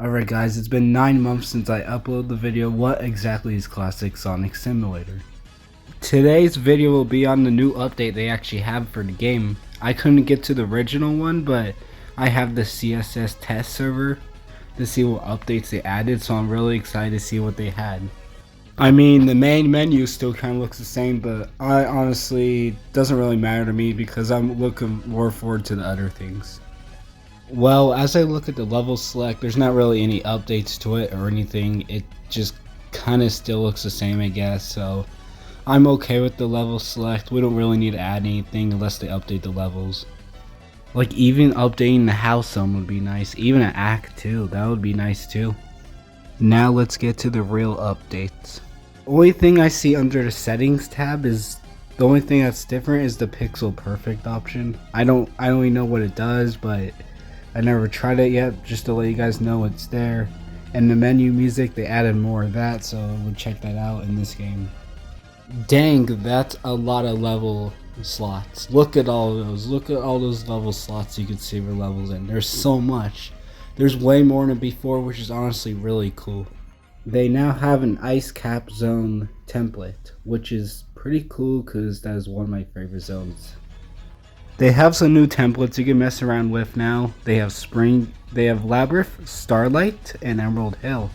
Alright guys, it's been 9 months since I uploaded the video, what exactly is Classic Sonic Simulator? Today's video will be on the new update they actually have for the game. I couldn't get to the original one, but I have the CSS test server to see what updates they added, so I'm really excited to see what they had. I mean, the main menu still kind of looks the same, but I honestly, doesn't really matter to me because I'm looking more forward to the other things. Well, as I look at the level select, there's not really any updates to it or anything. It just kind of still looks the same, I guess. So I'm okay with the level select. We don't really need to add anything unless they update the levels. Like even updating the house zone would be nice. Even an act 2, that would be nice too. Now let's get to the real updates. Only thing I see under the settings tab is the only thing that's different is the pixel perfect option. I don't even know what it does, but I never tried it yet, just to let you guys know it's there. And the menu music, they added more of that, so we'll check that out in this game. Dang, that's a lot of level slots. Look at all of those. Look at all those level slots you can see for levels in. There's so much. There's way more than before, which is honestly really cool. They now have an ice cap zone template, which is pretty cool because that is one of my favorite zones. They have some new templates you can mess around with now. They have Spring, they have Labyrinth, Starlight, and Emerald Hill.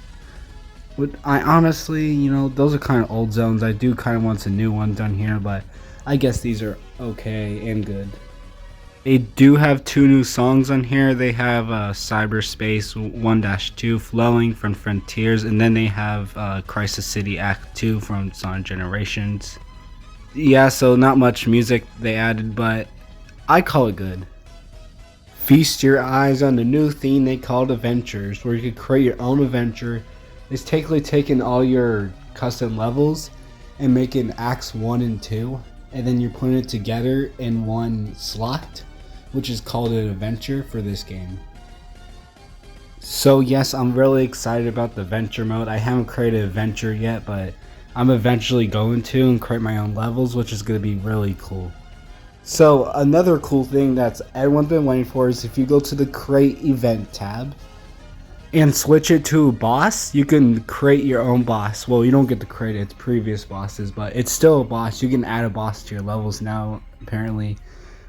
But I honestly, you know, those are kind of old zones. I do kind of want some new ones done here, but I guess these are okay and good. They do have 2 new songs on here. They have Cyberspace 1-2 Flowing from Frontiers, and then they have Crisis City Act 2 from Sonic Generations. Yeah, so not much music they added, but I call it good. Feast your eyes on the new theme they called Adventures, where you could create your own adventure. It's basically taking all your custom levels and making acts 1 and 2, and then you're putting it together in one slot, which is called an adventure for this game. So yes, I'm really excited about the adventure mode. I haven't created an adventure yet, but I'm eventually going to and create my own levels, which is going to be really cool. So another cool thing that's everyone's been waiting for is if you go to the create event tab and switch it to boss, you can create your own boss. Well, you don't get to create its previous bosses, but it's still a boss. You can add a boss to your levels now, apparently.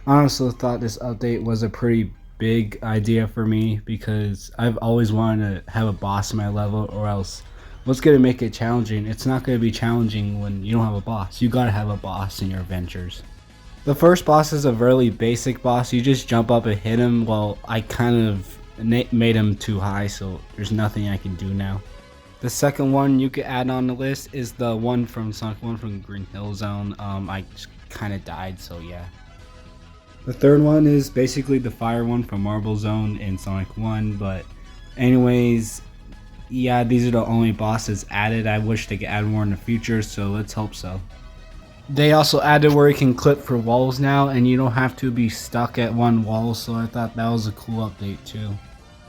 I also thought this update was a pretty big idea for me because I've always wanted to have a boss in my level, or else what's going to make it challenging? It's not going to be challenging when you don't have a boss. You got to have a boss in your adventures. The first boss is a really basic boss. You just jump up and hit him. Well, I kind of made him too high, so there's nothing I can do now. The second one you could add on the list is the one from Sonic 1 from Green Hill Zone. I just kind of died, so yeah. The third one is basically the fire one from Marble Zone in Sonic 1, but anyways, yeah, these are the only bosses added. I wish they could add more in the future, so let's hope so. They also added where you can clip for walls now, and you don't have to be stuck at one wall, so I thought that was a cool update too.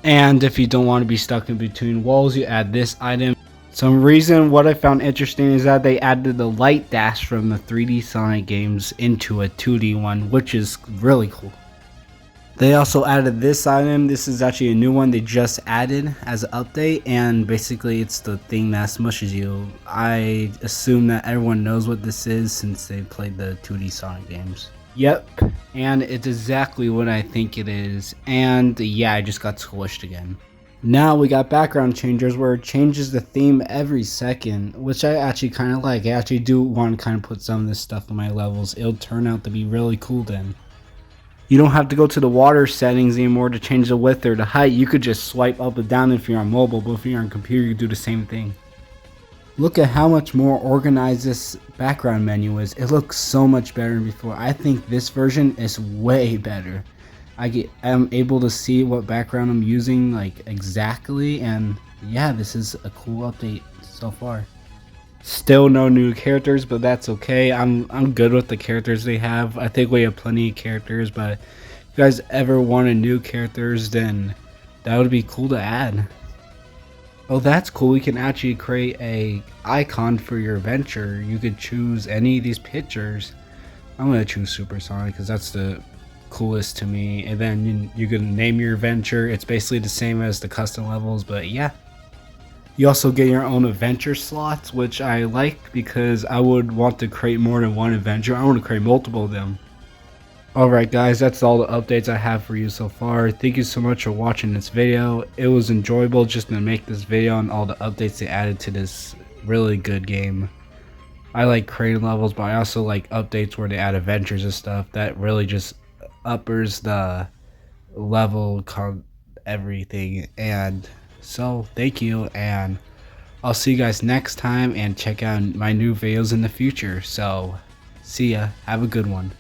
And if you don't want to be stuck in between walls, you add this item. Some reason what I found interesting is that they added the light dash from the 3D Sonic games into a 2D one, which is really cool. They also added this item. This is actually a new one they just added as an update, and basically it's the thing that smushes you. I assume that everyone knows what this is since they played the 2D Sonic games. Yep, and it's exactly what I think it is, and yeah, I just got squished again. Now we got background changers where it changes the theme every second, which I actually kind of like. I actually do want to kind of put some of this stuff in my levels. It'll turn out to be really cool then. You don't have to go to the water settings anymore to change the width or the height. You could just swipe up and down if you're on mobile, but if you're on computer, you do the same thing. Look at how much more organized this background menu is. It looks so much better than before. I think this version is way better. I'm able to see what background I'm using like exactly, and yeah, this is a cool update so far. Still no new characters, but that's okay. I'm good with the characters they have. I think we have plenty of characters, but if you guys ever wanted new characters, then that would be cool to add. Oh, that's cool. We can actually create a icon for your adventure. You could choose any of these pictures. I'm gonna choose Super Sonic because that's the coolest to me. And then you can name your adventure. It's basically the same as the custom levels, but yeah. You also get your own adventure slots, which I like because I would want to create more than one adventure. I want to create multiple of them. Alright guys, that's all the updates I have for you so far. Thank you so much for watching this video. It was enjoyable just to make this video on all the updates they added to this really good game. I like creating levels, but I also like updates where they add adventures and stuff. That really just uppers the level everything. And so thank you, and I'll see you guys next time, and check out my new videos in the future. So see ya, have a good one.